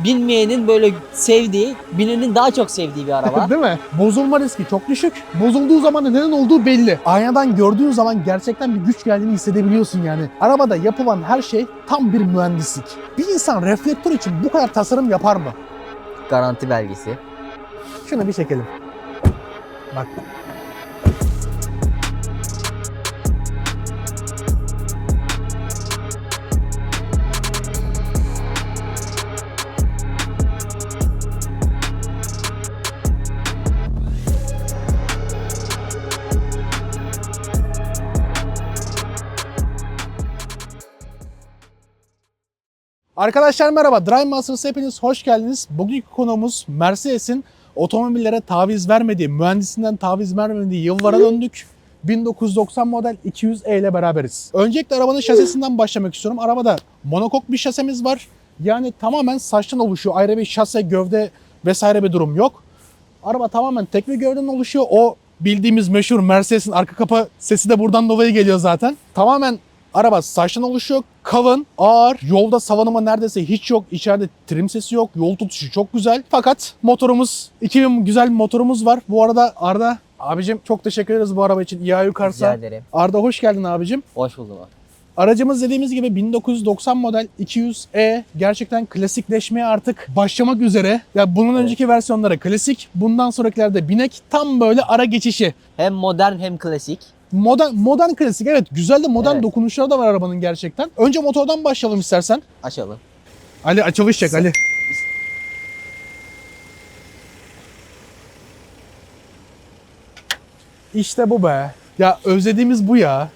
binmeyenin böyle sevdiği, binenin daha çok sevdiği bir araba. Değil mi? Bozulma riski çok düşük. Bozulduğu zaman da neden olduğu belli. Aynadan gördüğün zaman gerçekten bir güç geldiğini hissedebiliyorsun yani. Arabada yapılan her şey tam bir mühendislik. Bir insan reflektör için bu kadar tasarım yapar mı? Garanti belgesi. Şunu bir çekelim. Bak. Arkadaşlar merhaba, Drive Masters'a hepiniz hoş geldiniz. Bugünkü konuğumuz Mercedes'in otomobillere taviz vermediği, mühendisinden taviz vermediği yıllara döndük. 1990 model 200e ile beraberiz. Öncelikle arabanın şasisinden başlamak istiyorum. Arabada monokok bir şasemiz var. Yani tamamen saçtan oluşuyor. Ayrı bir şase, gövde vesaire bir durum yok. Araba tamamen tek bir gövdeden oluşuyor. O bildiğimiz meşhur Mercedes'in arka kapı sesi de buradan dolayı geliyor zaten. Tamamen araba saçtan oluşuyor. Kalın, ağır, yolda salınımı neredeyse hiç yok. İçeride trim sesi yok. Yol tutuşu çok güzel. Fakat motorumuz, 2000 güzel bir motorumuz var. Bu arada Arda abicim çok teşekkür ederiz bu araba için. İHA Yukarısa. Rica ederim. Arda hoş geldin abicim. Hoş buldum abi. Aracımız dediğimiz gibi 1990 model 200e gerçekten klasikleşmeye artık başlamak üzere. Ya bunun önceki versiyonları klasik, bundan sonrakilerde binek, tam böyle ara geçişi. Hem modern hem klasik. Modern klasik, evet, güzel de modern Evet. dokunuşları da var arabanın gerçekten. Önce motordan başlayalım istersen. Açalım. Ali açılış çek Ali. İşte bu be. Ya özlediğimiz bu ya.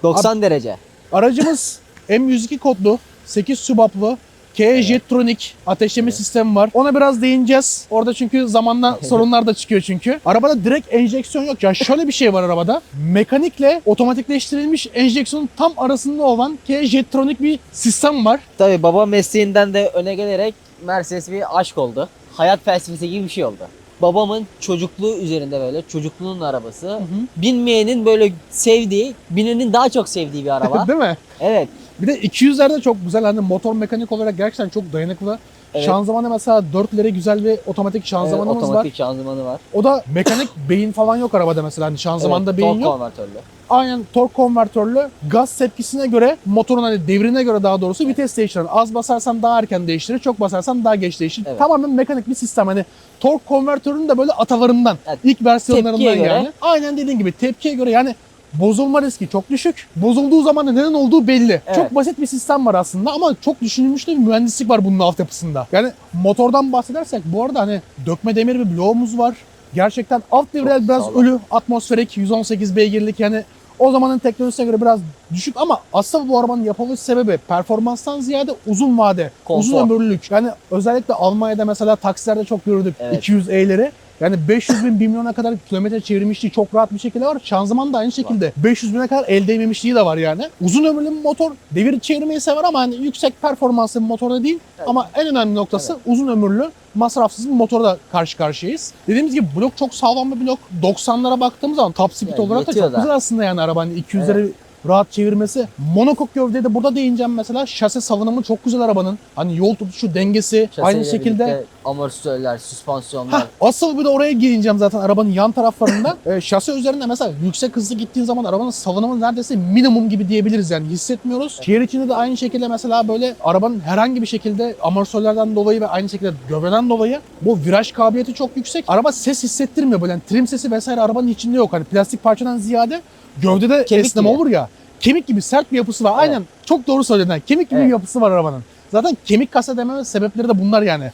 90 derece. Aracımız M102 kodlu, 8 sübaplı, KE Jetronic ateşleme sistemi var. Ona biraz değineceğiz. Orada çünkü zamanla sorunlar da çıkıyor çünkü. Arabada direkt enjeksiyon yok. Ya şöyle bir şey var arabada. Mekanikle otomatikleştirilmiş enjeksiyonun tam arasında olan KE Jetronic bir sistem var. Tabii baba mesleğinden de öne gelerek Mercedes bir aşk oldu. Hayat felsefesi gibi bir şey oldu. Babamın çocukluğu üzerinde böyle çocukluğunun arabası. Binmeyenin böyle sevdiği, binenin daha çok sevdiği bir araba. Değil mi? Evet. Bir de 200'lerde çok güzel. Hani motor mekanik olarak gerçekten çok dayanıklı. Evet. Şanzımanı mesela 4'leri güzel bir otomatik şanzımanımız otomatik var. şanzımanı var. O da mekanik beyin falan yok arabada mesela. Hani şanzımanda beyin tork yok. konvertörlü. Aynen tork konvertörlü, gaz tepkisine göre, motorun hani devrine göre daha doğrusu vites değiştirir. Az basarsan daha erken değiştirir, çok basarsan daha geç değiştirir. Evet. Tamamen mekanik bir sistem. Hani tork konvertörünün de böyle atalarından, Evet. ilk versiyonlarından Tepkiye göre. yani. Aynen dediğin gibi tepkiye göre yani bozulma riski çok düşük. Bozulduğu zaman da neden olduğu belli. Evet. Çok basit bir sistem var aslında ama çok düşünülmüş de bir mühendislik var bunun altyapısında. Yani motordan bahsedersek bu arada hani dökme demir bir bloğumuz var. Gerçekten alt devreler biraz sağlam. ölü, atmosferik, 118 beygirlik, yani o zamanın teknolojisine göre biraz düşük ama aslında bu arabanın yapılış sebebi performanstan ziyade uzun vade, Konfor. uzun ömürlülük. Yani özellikle Almanya'da mesela taksilerde çok gördük Evet. 200e'leri. Yani 500 bin, 1 milyona kadar kilometre çevirmişliği çok rahat bir şekilde var. Şanzıman da aynı şekilde. 500 bine kadar el değmemişliği de var yani. Uzun ömürlü bir motor, devir çevirmeyi sever ama hani yüksek performanslı bir motorda değil. Evet. Ama en önemli noktası uzun ömürlü, masrafsız bir motorla karşı karşıyayız. Dediğimiz gibi blok çok sağlam bir blok. 90'lara baktığımız zaman top speed Yani olarak da yetiyor çok da. güzel aslında yani araba. Hani 200'leri rahat çevirmesi. Monokok gövdeye de burada değineceğim mesela. Şase salınımı çok güzel arabanın. Hani yol tutuşu, dengesi aynı Şaseyle şekilde. birlikte amortisörler, süspansiyonlar. Hah, asıl bir de oraya gireceğim zaten arabanın yan taraflarında. Şase üzerinde mesela yüksek hızlı gittiğin zaman arabanın salınımı neredeyse minimum gibi diyebiliriz yani, hissetmiyoruz. Şehir içinde de aynı şekilde mesela böyle arabanın herhangi bir şekilde amortisörlerden dolayı ve aynı şekilde gövdeden dolayı bu viraj kabiliyeti çok yüksek. Araba ses hissettirmiyor böyle, yani trim sesi vesaire arabanın içinde yok. Hani plastik parçadan ziyade gövdede Kemik esneme gibi. olur ya. Kemik gibi sert bir yapısı var. Aynen, çok doğru söyledin. Yani kemik gibi bir yapısı var arabanın. Zaten kemik kasa dememe sebepleri de bunlar yani.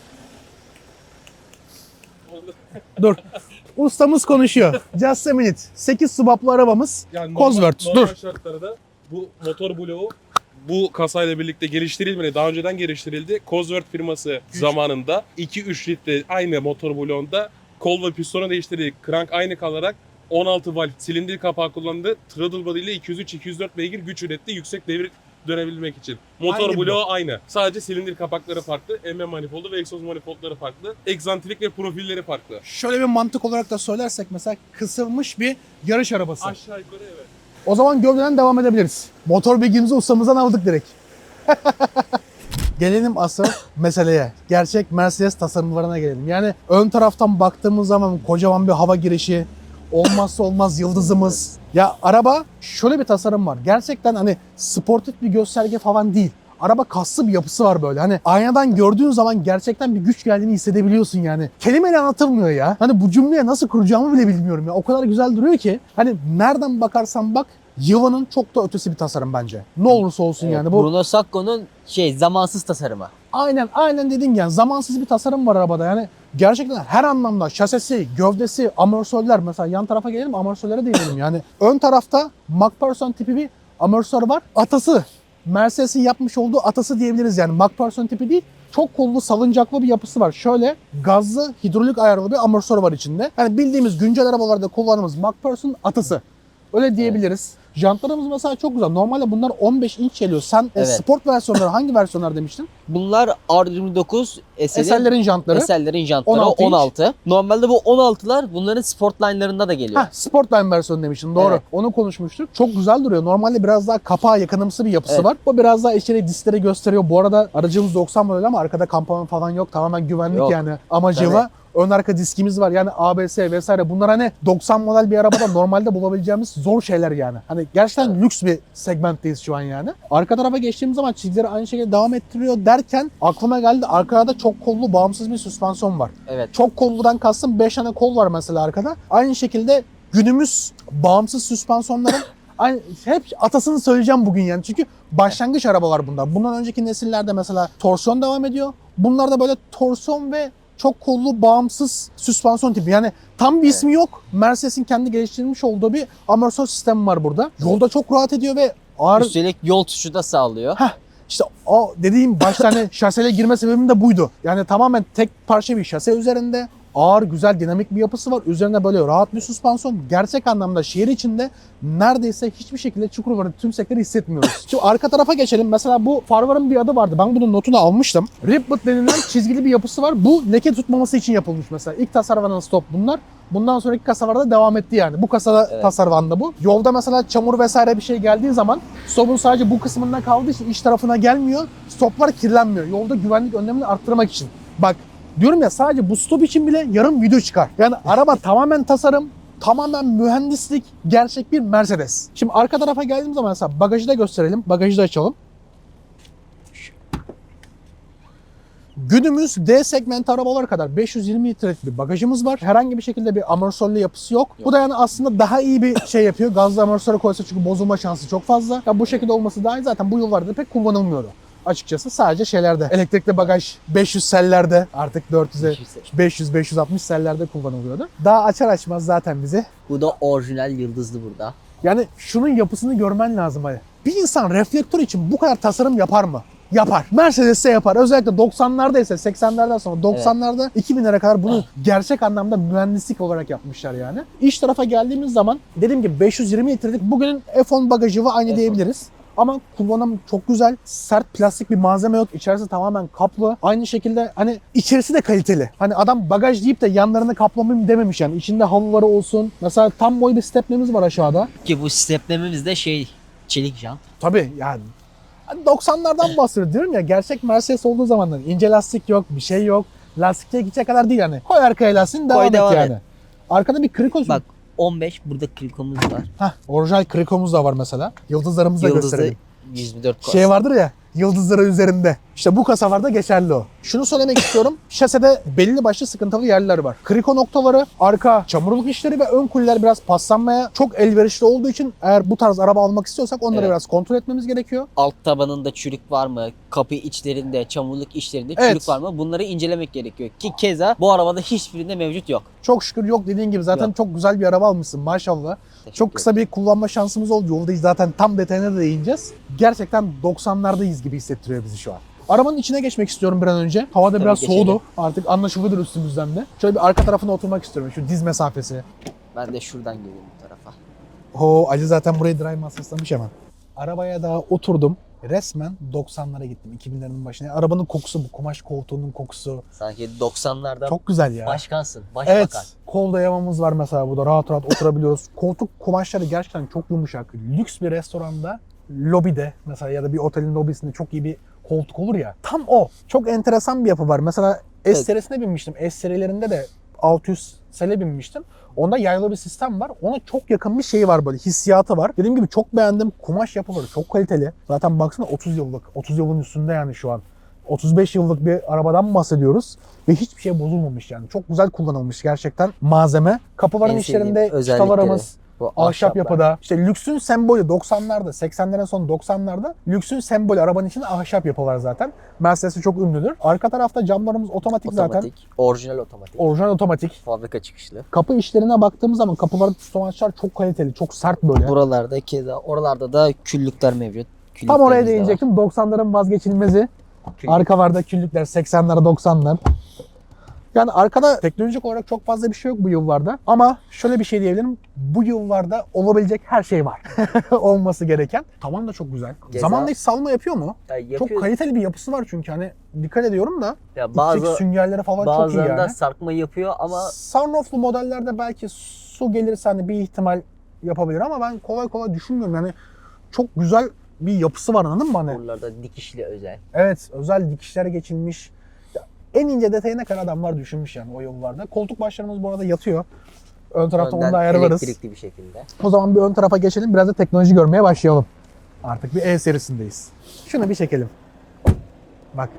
Dur. Ustamız konuşuyor. Just a minute. 8 subaplı arabamız. Yani Cosworth. normal Dur. şartlarda bu motor bloğu bu kasayla birlikte geliştirilmedi. Daha önceden geliştirildi. Cosworth firması zamanında 2-3 litre aynı motor bloğunda kol ve pistonu değiştirdi. Crank aynı kalarak 16 valve silindir kapağı kullandı. Throttle body ile 203-204 beygir güç üretti yüksek devir dönebilmek için. Motor Aynı bloğu aynı. Sadece silindir kapakları farklı. MM manifoldu ve egzoz manifoldları farklı. Egzantrik ve profilleri farklı. Şöyle bir mantık olarak da söylersek mesela kısılmış bir yarış arabası. Aşağı yukarı evet. O zaman gövdeden devam edebiliriz. Motor bilgimizi ustamızdan aldık direkt. Gelelim asıl meseleye. Gerçek Mercedes tasarımlarına gelelim. Yani ön taraftan baktığımız zaman kocaman bir hava girişi, olmazsa olmaz yıldızımız. Ya araba şöyle bir tasarım var. Gerçekten hani sportif bir gösterge falan değil. Araba kaslı bir yapısı var böyle. Hani aynadan gördüğün zaman gerçekten bir güç geldiğini hissedebiliyorsun yani. Kelimeyle anlatılmıyor ya. Hani bu cümleye nasıl kuracağımı bile bilmiyorum ya. O kadar güzel duruyor ki. Hani nereden bakarsan bak Yıva'nın çok da ötesi bir tasarım bence. Ne olursa olsun yani. Bu Bruno Sacco'nun zamansız tasarımı. aynen dediğin yani zamansız bir tasarım var arabada. Yani gerçekten her anlamda şasisi, gövdesi, amortisörler, mesela yan tarafa gelelim, amortisörlere değinelim yani. Ön tarafta McPherson tipi bir amortisör var. Atası, Mercedes'in yapmış olduğu atası diyebiliriz yani. McPherson tipi değil. Çok kollu, salıncaklı bir yapısı var. Şöyle gazlı, hidrolik ayarlı bir amortisör var içinde. Yani bildiğimiz güncel arabalarda kullandığımız McPherson atası. Öyle diyebiliriz. Jantlarımız mesela çok güzel. Normalde bunlar 15 inç geliyor. Sen sport versiyonları hangi versiyonlar demiştin? Bunlar R29 SL'lerin jantları. SL'lerin jantları 16 inç. 16. Normalde bu 16'lar bunların Sportline'larında da geliyor. Sportline versiyonu demiştin doğru. Evet. Onu konuşmuştuk. Çok güzel duruyor. Normalde biraz daha kapağa yakınımsı bir yapısı Evet. var. Bu biraz daha içeri diskleri gösteriyor. Bu arada aracımız 90 model ama arkada kampana falan yok. Tamamen güvenlik Yok. yani amacı Tabii. var. Ön arka diskimiz var yani ABS vesaire. Bunlar hani 90 model bir arabada normalde bulabileceğimiz zor şeyler yani. Hani gerçekten lüks bir segmentteyiz şu an yani. Arka tarafa geçtiğimiz zaman çizgileri aynı şekilde devam ettiriyor derken aklıma geldi, arkada çok kollu bağımsız bir süspansiyon var. Evet. Çok kolludan kastım 5 tane kol var mesela arkada. Aynı şekilde günümüz bağımsız süspansiyonların hep atasını söyleyeceğim bugün yani. Çünkü başlangıç arabalar bunlar. Bundan önceki nesillerde mesela torsiyon devam ediyor. Bunlarda böyle torsiyon ve çok kollu bağımsız süspansiyon tipi. Yani tam bir ismi yok. Mercedes'in kendi geliştirmiş olduğu bir amortisör sistemi var burada. Yolda çok rahat ediyor ve ağır... Üstelik yol tuşu da sağlıyor. İşte o dediğim başta hani şasele girme sebebim de buydu. Yani tamamen tek parça bir şase üzerinde. Ağır, güzel, dinamik bir yapısı var. Üzerine böyle rahat bir süspansiyon. Gerçek anlamda şehir içinde neredeyse hiçbir şekilde Çukurova'nın tümsekleri hissetmiyoruz. Şimdi arka tarafa geçelim. Mesela bu farların bir adı vardı. Ben bunun notunu almıştım. Ribbit denilen çizgili bir yapısı var. Bu leke tutmaması için yapılmış mesela. İlk tasarlanan stop bunlar. Bundan sonraki kasalarda devam etti yani. Bu kasada tasarlandı bu. Yolda mesela çamur vesaire bir şey geldiği zaman stopun sadece bu kısmında kaldığı için iç tarafına gelmiyor. Stoplar kirlenmiyor. Yolda güvenlik önlemini arttırmak için. Bak diyorum ya, sadece bu stop için bile yarım video çıkar. Yani araba tamamen tasarım, tamamen mühendislik, gerçek bir Mercedes. Şimdi arka tarafa geldiğimiz zaman mesela bagajı da gösterelim. Bagajı da açalım. Günümüz D segment arabalar kadar 520 litrelik bir bagajımız var. Herhangi bir şekilde bir amortisörlü yapısı yok. Bu da yani aslında daha iyi bir şey yapıyor. Gazlı amortisörü koysa çünkü bozulma şansı çok fazla. Ya bu şekilde olması daha iyi, zaten bu yıllarda pek kullanılmıyordu. Açıkçası sadece şeylerde, elektrikli bagaj 500 sellerde, artık 400'e 500-560 sellerde kullanılıyordu. Daha açar açmaz zaten bizi. Bu da orijinal yıldızlı burada. Yani şunun yapısını görmen lazım hani. Bir insan reflektör için bu kadar tasarım yapar mı? Yapar. Mercedes de yapar. Özellikle 90'larda ise 80'lerden sonra 90'larda 2000'lere kadar bunu gerçek anlamda mühendislik olarak yapmışlar yani. İç tarafa geldiğimiz zaman dediğim gibi 520 litrelik bugünün F10 bagajı ve aynı diyebiliriz. Ama kullanım çok güzel. Sert plastik bir malzeme yok. İçerisi tamamen kaplı. Aynı şekilde hani içerisi de kaliteli. Hani adam bagaj deyip de yanlarını kaplamayayım dememiş yani. İçinde halıları olsun. Mesela tam boy bir stepnemiz var aşağıda. Ki bu steplememiz de çelik jant. Tabii yani 90'lardan bahsediyorum diyorum ya, gerçek Mercedes olduğu zamanlar ince lastik yok, bir şey yok. Lastikçiye gidecek kadar değil yani. Koy arkaya lastiğini devam et yani. Arkada bir kriko. Bak 15 burada klikomuz var. Orijinal krikomuz da var mesela. Yıldızlarımızı da Yıldızlı gösterelim. 124 kasa. Şey vardır ya, yıldızları üzerinde. İşte bu kasalarda geçerli o. Şunu söylemek istiyorum. Şasede belli başlı sıkıntılı yerler var. Kriko noktaları, arka çamurluk işleri ve ön kuleler biraz paslanmaya çok elverişli olduğu için eğer bu tarz araba almak istiyorsak onları biraz kontrol etmemiz gerekiyor. Alt tabanında çürük var mı? Kapı içlerinde, çamurluk içlerinde çürük var mı? Bunları incelemek gerekiyor. Ki keza bu arabada hiçbirinde mevcut yok. Çok şükür yok, dediğin gibi zaten çok güzel bir araba almışsın maşallah. Çok kısa bir kullanma şansımız oldu. Yoldayız zaten, tam detayına da değineceğiz. Gerçekten 90'lardayız gibi hissettiriyor bizi şu an. Arabanın içine geçmek istiyorum bir an önce. Havada biraz soğudu. Artık anlaşılıyordur üstümüzden de. Şöyle bir arka tarafına oturmak istiyorum. Şu diz mesafesi. Ben de şuradan geleyim bu tarafa. Ali zaten burayı drive masasılamış hemen. Arabaya daha oturdum. Resmen 90'lara gittim. 2000'lerin başına. Arabanın kokusu, bu kumaş koltuğunun kokusu. Sanki 90'larda çok güzel ya. Başkansın, başbakan. Evet. Kol dayamamız var mesela burada. Rahat rahat oturabiliyoruz. Koltuk kumaşları gerçekten çok yumuşak. Lüks bir restoranda, lobide mesela ya da bir otelin lobisinde çok iyi bir koltuk olur ya. Tam o. Çok enteresan bir yapı var. Mesela S Evet. serisine binmiştim. S serilerinde de 600 sele binmiştim. Onda yaylı bir sistem var. Ona çok yakın bir şey var böyle. Hissiyatı var. Dediğim gibi çok beğendim. Kumaş yapıları çok kaliteli. Zaten baksana 30 yıllık. 30 yılın üstünde yani şu an. 35 yıllık bir arabadan bahsediyoruz. Ve hiçbir şey bozulmamış yani. Çok güzel kullanılmış gerçekten malzeme. Kapıların En sevdiğim içlerinde özellikleri çıtalarımız, bu ahşap ahşaplar. yapıda. İşte lüksün sembolü 90'larda, 80'lerin sonu 90'larda lüksün sembolü arabanın içinde ahşap yapı var zaten. Mercedes'i çok ünlüdür. Arka tarafta camlarımız otomatik zaten. Otomatik. Orijinal otomatik. Orijinal otomatik. Fabrika çıkışlı. Kapı işlerine baktığımız zaman kapıların tutamaçlar çok kaliteli, çok sert böyle. Buralarda keza oralarda da küllükler mevcut. Tam oraya Küllüklerimiz de var. değinecektim. 90'ların vazgeçilmezi. Arka varda küllükler 80'ler 90'lar. Yani arkada teknolojik olarak çok fazla bir şey yok bu yıllarda. Ama şöyle bir şey diyebilirim. Bu yıllarda olabilecek her şey var. Olması gereken. Tavan da çok güzel. Keza- Zamanla hiç salma yapıyor mu? Ya Çok yapıyoruz. kaliteli bir yapısı var çünkü hani dikkat ediyorum da Ya içindeki bazı süngerleri falan çok iyi bazılarında yani. sarkma yapıyor ama Sunrooflu modellerde belki su gelirse hani bir ihtimal yapabilir ama ben kolay kolay düşünmüyorum. Yani çok güzel bir yapısı var, anladın mı hani? buralarda dikişli özel. Evet, özel dikişler geçilmiş. Ya, en ince detayına kadar adamlar düşünmüş yani o yıllarda. Koltuk başlarımız bu arada yatıyor. Ön tarafta Önden onu da ayarlarız. elektrikli bir şekilde. O zaman bir ön tarafa geçelim. Biraz da teknoloji görmeye başlayalım. Artık bir E serisindeyiz. Şunu bir çekelim. Bak.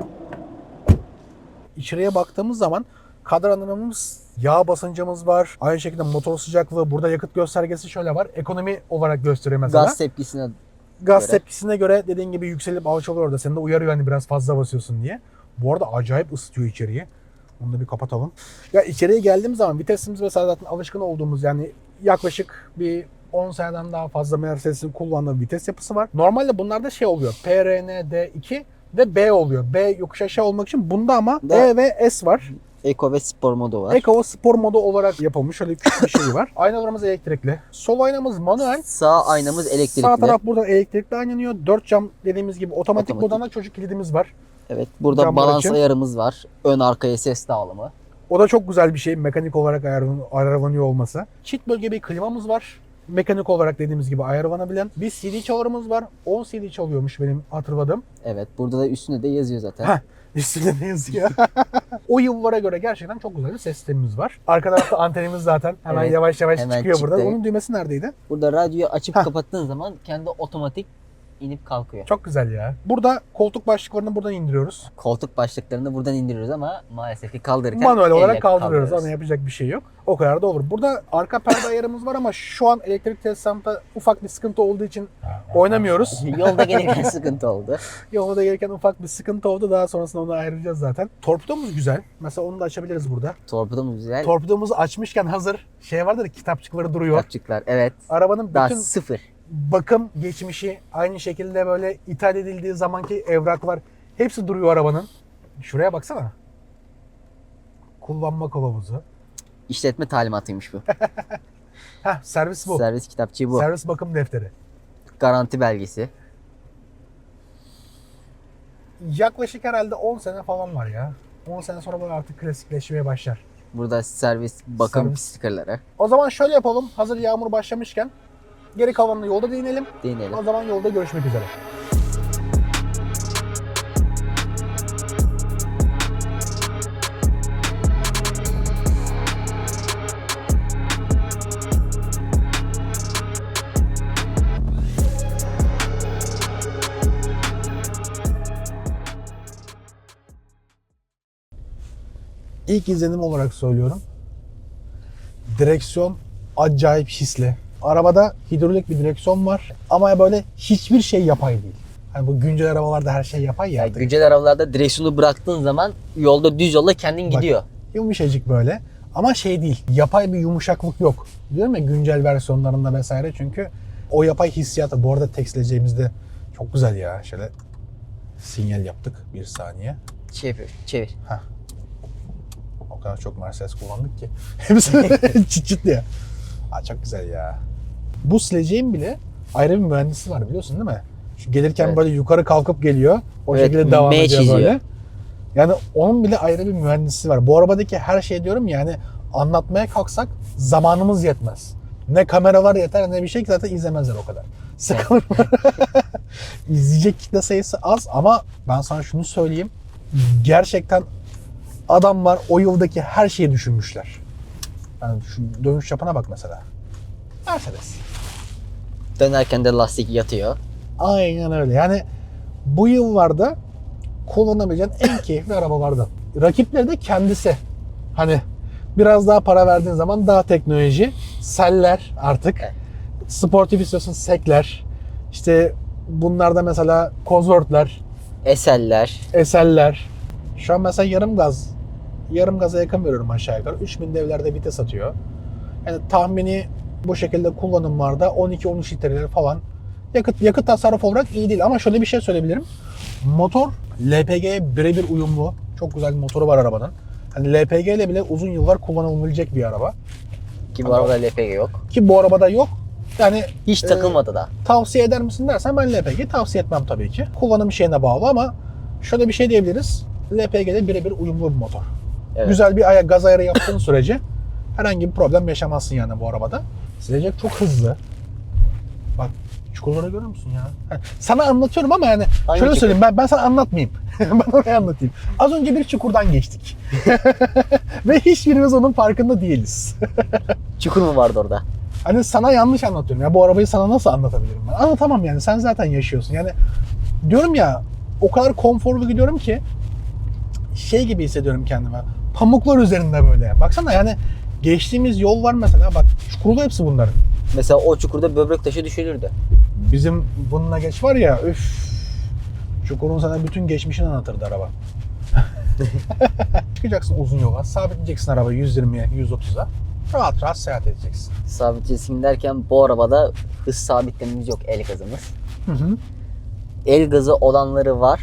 İçeriye baktığımız zaman kadranlarımız, yağ basıncımız var. Aynı şekilde motor sıcaklığı. Burada yakıt göstergesi şöyle var. Ekonomi olarak gösteriyor mesela. Gaz tepkisine Gaz göre. tepkisine göre dediğin gibi yükselip alçalıyor orada. Seni de uyarıyor hani biraz fazla basıyorsun diye. Bu arada acayip ısıtıyor içeriği. Onu da bir kapatalım. Ya içeriye geldiğim zaman vitesimiz mesela zaten alışkın olduğumuz yani yaklaşık bir 10 seneden daha fazla Mercedes'in kullandığı bir vites yapısı var. Normalde bunlarda şey oluyor. PRN, D2 ve B oluyor. B yokuş aşağı olmak için bunda ama Da- E ve S var. Eco ve spor modu var. Eco spor modu olarak yapılmış. Şöyle küçük bir şey var. Aynalarımız elektrikli. Sol aynamız manuel. Sağ aynamız elektrikli. Sağ taraf buradan elektrikli aynanıyor. 4 cam dediğimiz gibi otomatik. Otomatik. Buradan da çocuk kilidimiz var. Evet, burada Camlar balans için. ayarımız var. Ön arkaya ses dağılımı. O da çok güzel bir şey. Mekanik olarak ayarlanıyor olması. Çift bölge bir klimamız var. Mekanik olarak dediğimiz gibi ayarlanabilen. Bir CD çalarımız var. 10 CD çalıyormuş benim hatırladığım. Evet, burada da üstünde de yazıyor zaten. Heh. Üstünde ne yazıyor? O yıllara göre gerçekten çok güzel bir ses sistemimiz var. Arka tarafta antenimiz zaten hemen Evet, yavaş yavaş hemen çıkıyor çıktı. burada. Onun düğmesi neredeydi? Burada radyoyu açıp Heh. kapattığın zaman kendi otomatik inip kalkıyor. Çok güzel ya. Burada koltuk başlıklarını buradan indiriyoruz. Koltuk başlıklarını buradan indiriyoruz ama maalesef ki kaldırırken Manuel olarak elle kaldırıyoruz. Ona yapacak bir şey yok. O kadar da olur. Burada arka perde ayarımız var ama şu an elektrik tesisatında ufak bir sıkıntı olduğu için oynamıyoruz. Yolda gelirken sıkıntı oldu. Yolda da gelirken ufak bir sıkıntı oldu. Daha sonrasında onu ayıracağız zaten. Torpidomuz güzel. Mesela onu da açabiliriz burada. Torpidomuz güzel. Torpidomuzu açmışken hazır şey vardır ya, kitapçıkları duruyor. Kitapçıklar, evet. Arabanın Daha bütün sıfır. bakım geçmişi, aynı şekilde böyle ithal edildiği zamanki evraklar hepsi duruyor arabanın. Şuraya baksana. Kullanma kılavuzu. İşletme talimatıymış bu. Heh, servis bu. Servis kitapçığı bu. Servis bakım defteri. Garanti belgesi. Yaklaşık herhalde 10 sene falan var ya. 10 sene sonra böyle artık klasikleşmeye başlar. Burada servis bakım Servis. stikerleri. O zaman şöyle yapalım. Hazır yağmur başlamışken geri kalanını yolda değinelim. Deneyelim. O zaman yolda görüşmek üzere. İlk izlenim olarak söylüyorum. Direksiyon acayip hisli. Arabada hidrolik bir direksiyon var ama böyle hiçbir şey yapay değil. Hani bu güncel arabalarda her şey yapay ya. Yani güncel arabalarda direksiyonu bıraktığın zaman yolda düz yolda kendin Bak, gidiyor. Yumuşacık böyle. Ama şey değil. Yapay bir yumuşaklık yok. Diyorum ya güncel versiyonlarında vesaire, çünkü o yapay hissiyatı. Bu arada tekstileceğimizde çok güzel ya. Şöyle sinyal yaptık. Bir saniye. Çevir, çevir. O kadar çok Mercedes kullandık ki. Hepsi çıt çıt diye. Aa, çok güzel ya. Bu sileceğin bile ayrı bir mühendisi var, biliyorsun değil mi? Şu gelirken Evet. böyle yukarı kalkıp geliyor. O Evet, şekilde devam M ediyor çiziyor. böyle. Yani onun bile ayrı bir mühendisi var. Bu arabadaki her şey diyorum yani anlatmaya kalksak zamanımız yetmez. Ne kamera var yeter ne bir şey ki zaten izlemezler o kadar. Sıkılır mı? İzleyecek kitle sayısı az ama ben sana şunu söyleyeyim. Gerçekten adamlar o yıldaki her şeyi düşünmüşler. Yani şu dönüş yapana bak mesela. Mercedes. Dönerken de lastik yatıyor. Aynen öyle. Yani bu yıllarda kullanabileceğin en keyifli arabalardan. Rakipleri de kendisi. Hani biraz daha para verdiğin zaman daha teknoloji. Seller artık. Evet. Sportif istiyorsun sekler. İşte bunlarda mesela Cosworth'ler, SL'ler. SL'ler. Şu an mesela yarım gaza yakın veriyorum aşağı yukarı. 3000 devlerde vites atıyor. Yani tahmini bu şekilde kullanımlarda 12-13 litreleri falan. Yakıt tasarrufu olarak iyi değil ama şöyle bir şey söyleyebilirim. Motor LPG'ye birebir uyumlu. Çok güzel bir motoru var arabanın. Hani LPG ile bile uzun yıllar kullanılabilecek bir araba. Ki bu arabada LPG yok. Ki bu arabada yok. Yani Hiç takılmadı da. tavsiye eder misin dersen ben LPG tavsiye etmem tabii ki. Kullanım şeyine bağlı ama şöyle bir şey diyebiliriz. LPG'de birebir uyumlu bir motor. Evet. Güzel bir gaz ayarı yaptığın sürece herhangi bir problem yaşamazsın yani bu arabada. Silecek çok hızlı. Bak çukurları görüyor musun ya? Sana anlatıyorum ama yani Hangi şöyle çukur? söyleyeyim ben sana anlatmayayım. Ben oraya anlatayım. Az önce bir çukurdan geçtik. Ve hiçbirimiz onun farkında değiliz. Çukur mu vardı orada? Hani sana yanlış anlatıyorum ya. Bu arabayı sana nasıl anlatabilirim ben? Anlatamam yani. Sen zaten yaşıyorsun. Yani diyorum ya o kadar konforlu gidiyorum ki şey gibi hissediyorum kendime. Pamuklar üzerinde böyle. Baksana yani geçtiğimiz yol var mesela. Bak çukurlu hepsi bunların. Mesela o çukurda böbrek taşı düşürürdü. Bizim bununla geç var ya üf. Çukurun sana bütün geçmişini anlatırdı araba. Çıkacaksın uzun yola. Sabitleyeceksin arabayı 120'ye 130'a. Rahat rahat seyahat edeceksin. Sabitlesin derken bu arabada hız sabitlememiz yok, el gazımız. Hı hı. El gazı olanları var.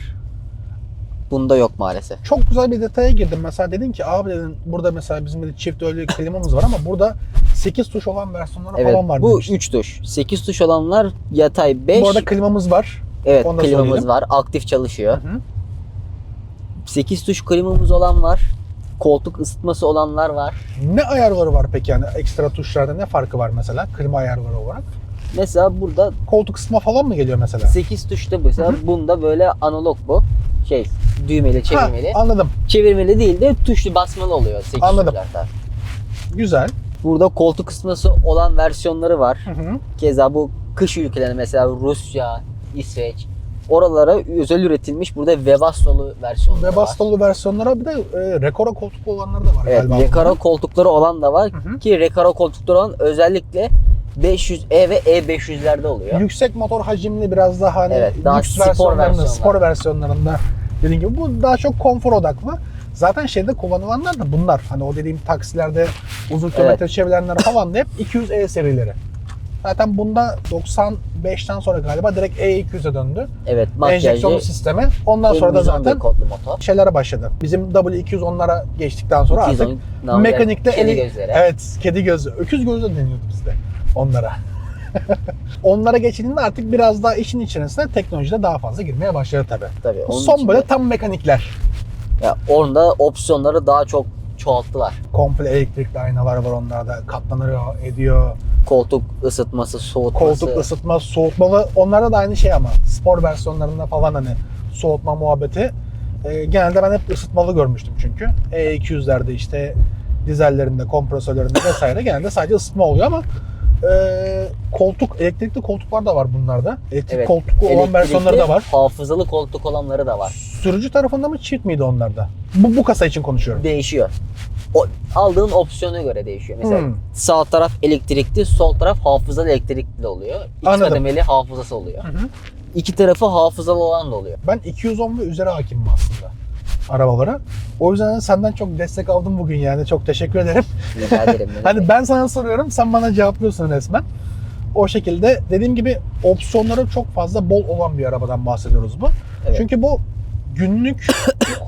Bunda yok maalesef. Çok güzel bir detaya girdim. Mesela dedin ki abi dedin burada mesela bizim de çift öyle klimamız var ama burada 8 tuş olan versiyonları Evet, falan var bu demiştin. 3 tuş. 8 tuş olanlar yatay 5. Bu arada klimamız var. Evet, onu da klimamız söyleyelim. var. Aktif çalışıyor. Hı hı. 8 tuş klimamız olan var. Koltuk ısıtması olanlar var. Ne ayarları var peki yani ekstra tuşlarda ne farkı var mesela klima ayarları olarak? Mesela burada Koltuk ısıtma falan mı geliyor mesela? 8 tuşta mesela bunda böyle analog bu. Düğmeli, çevirmeli. Ha, anladım. Çevirmeli değil de tuşlu basmalı oluyor 8 Anladım. tuşlarda. Güzel. Burada koltuk ısıtması olan versiyonları var. Hı hı. Keza bu kış ülkelerinde mesela Rusya, İsveç oralara özel üretilmiş burada Webasto'lu versiyonları var. Webasto'lu versiyonlara bir de Recaro koltuklu olanlar da var Evet, galiba. Recaro koltukları olan da var Hı hı. ki Recaro koltukları olan özellikle 500E ve E500'lerde oluyor. Yüksek motor hacimli biraz daha hani Evet, daha lüks spor versiyonlarında, versiyonlar. spor versiyonlarında dediğim gibi bu daha çok konfor odaklı. Zaten şeyde kullanılanlar da bunlar. Hani o dediğim taksilerde uzun kilometre çevirenler falan da hep 200E serileri. Zaten bunda 95'ten sonra galiba direkt E200'e döndü. Evet, makyajlı Enjeksiyonlu sisteme. Ondan sonra da M111 zaten kodlu motor. şeylere başladı. Bizim W210'lara geçtikten sonra artık 210 namı mekanikte kedi gözleri. Evet, kedi gözü. Öküz gözü de deniyordu bizde onlara. Onlara geçildiğinde artık biraz daha işin içerisine teknolojide daha fazla girmeye başladı tabii. Tabii, onun Son için böyle de- tam mekanikler. ya onda opsiyonları daha çok çoğalttılar. Komple elektrikli aynalar var onlarda. Katlanıyor, ediyor. Koltuk ısıtması, soğutması. Koltuk ısıtma, soğutmalı. Onlarda da aynı şey ama. Spor versiyonlarında falan hani soğutma muhabbeti. Genelde ben hep ısıtmalı görmüştüm çünkü. E200'lerde işte dizellerinde, kompresörlerinde vesaire genelde sadece ısıtma oluyor ama elektrikli koltuklar da var bunlarda. Elektrik koltuklu olan versiyonları da var. Hafızalı koltuk olanları da var. Sürücü tarafında mı çift miydi onlarda? Bu kasa için konuşuyorum. Değişiyor. O, aldığın opsiyona göre değişiyor. Mesela Hmm. sağ taraf elektrikli, sol taraf hafızalı elektrikli de oluyor. İki Anladım. kademeli hafızası oluyor. Hı hı. İki tarafı hafızalı olan da oluyor. Ben 210 ve üzeri hakimim aslında arabalara. O yüzden senden çok destek aldım bugün yani. Çok teşekkür ederim. Rica ederim. ne Hani demek. ben sana soruyorum, sen bana cevaplıyorsun resmen. O şekilde dediğim gibi opsiyonları çok fazla bol olan bir arabadan bahsediyoruz bu. Evet. Çünkü bu günlük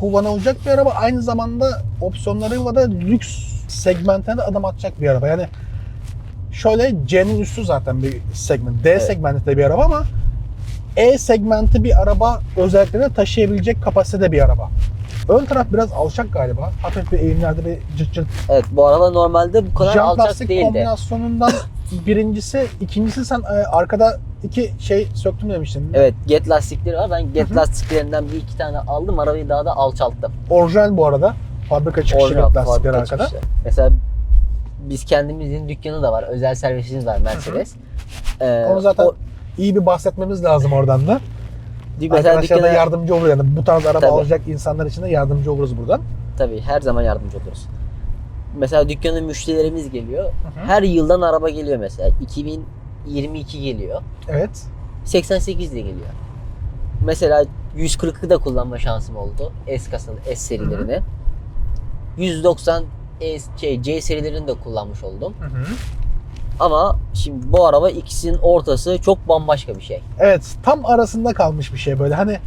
kullanılacak bir araba. Aynı zamanda opsiyonlarıyla da lüks segmentine de adım atacak bir araba. Yani şöyle C'nin üstü zaten bir segment. D Evet. segmentinde bir araba ama E segmenti bir araba özelliklerini taşıyabilecek kapasitede bir araba. Ön taraf biraz alçak galiba. Hafif bir eğimlerde bir cırt cırt. Evet, bu araba normalde bu kadar Jant alçak lastik değildi. kombinasyonundan birincisi. İkincisi sen arkada iki şey söktüm demiştin. Evet, get lastikleri var. Ben get lastiklerinden bir iki tane aldım. Arabayı daha da alçalttım. Orijinal bu arada. Fabrika çıkışı Orijinal, get lastikleri fabrika arkada. çıkışı. Mesela biz kendimizin dükkanı da var. Özel servisimiz var Mercedes. Onu zaten iyi bir bahsetmemiz lazım oradan da. Mesela Arkadaşlar da dükkana, yardımcı olur yani. Bu tarz araba Tabii. alacak insanlar için de yardımcı oluruz buradan. tabii her zaman yardımcı oluruz. Mesela dükkanın müşterilerimiz geliyor. hı. Her yıldan araba geliyor mesela. 2022 geliyor. Evet. 88 de geliyor. Mesela 140'ı da kullanma şansım oldu. S kasalı S serilerini. 190 C serilerini de kullanmış oldum. Ama şimdi bu araba ikisinin ortası çok bambaşka bir şey. Evet, tam arasında kalmış bir şey böyle. Hani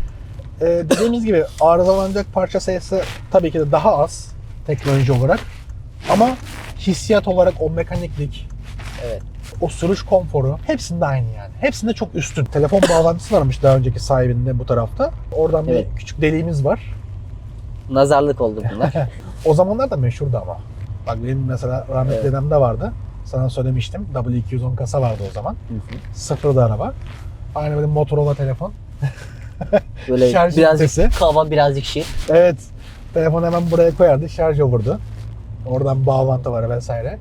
dediğimiz gibi arızalanacak parça sayısı tabii ki de daha az teknoloji olarak. Ama hissiyat olarak o mekaniklik, Evet. o sürüş konforu hepsinde aynı yani. Hepsinde çok üstün. Telefon bağlantısı varmış daha önceki sahibinde bu tarafta. Oradan Evet. bir küçük deliğimiz var. Nazarlık oldu bunlar. O zamanlar da meşhurdu ama. Bak benim mesela rahmetli Evet. dedemde vardı. Sana söylemiştim. W210 kasa vardı o zaman. Sıfırdı araba. Aynı böyle Motorola telefon. Böyle Şarj birazcık ünitesi. kaba, birazcık şık. Evet. Telefonu hemen buraya koyardı. Şarj olurdu. Oradan bağlantı var vesaire.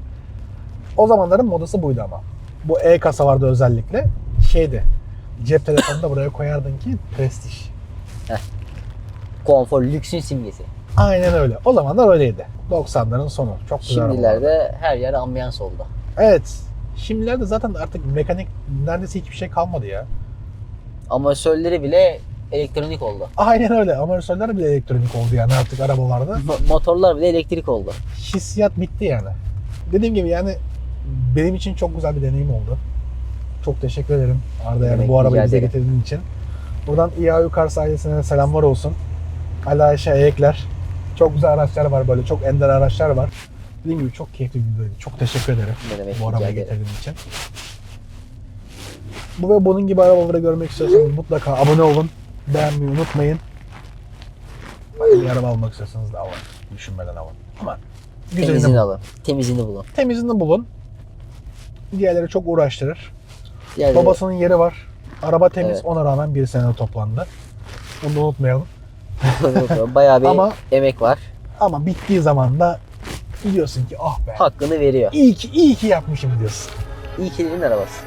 O zamanların modası buydu ama. Bu E-kasa vardı özellikle. Şeydi. Cep telefonunu da buraya koyardın ki prestij. Konfor, lüksün simgesi. Aynen öyle. O zamanlar öyleydi. 90'ların sonu. Çok güzel arabalar. Şimdilerde her yer ambiyans oldu. Evet. Şimdilerde zaten artık mekanik neredeyse hiçbir şey kalmadı ya. Amatörleri bile elektronik oldu. Aynen öyle. Amortisörler bile elektronik oldu yani artık arabalarda. Motorlar bile elektrik oldu. Hissiyat bitti yani. Dediğim gibi yani benim için çok güzel bir deneyim oldu. Çok teşekkür ederim Arda yani Demek, bu arabayı rica bize ederim. getirdiğin için. Buradan İAU Cars ailesine selamlar olsun. Ali Ayşe Eyekler. Çok güzel araçlar var böyle. Çok ender araçlar var. Dediğim gibi çok keyifli bir videoydu. Çok teşekkür ederim Ne demek, bu rica arabayı ederim. getirdiğin için. Bu ve bunun gibi arabaları görmek istiyorsanız mutlaka abone olun. Beğenmeyi unutmayın. Başka bir araba almak istiyorsanız da alın. Düşünmeden alın. Ama güzelini Temizini bulun. alın. Temizini bulun. Temizini bulun. Diğerleri çok uğraştırır. Diğerleri- Babasının yeri var. Araba temiz. Evet. Ona rağmen bir sene toplandı. Bunu da unutmayalım. Bayağı bir Ama- emek var. Ama bittiği zaman da diyorsun ki ah be. Hakkını veriyor. İyi ki yapmışım diyorsun. İyi ki elin arabası.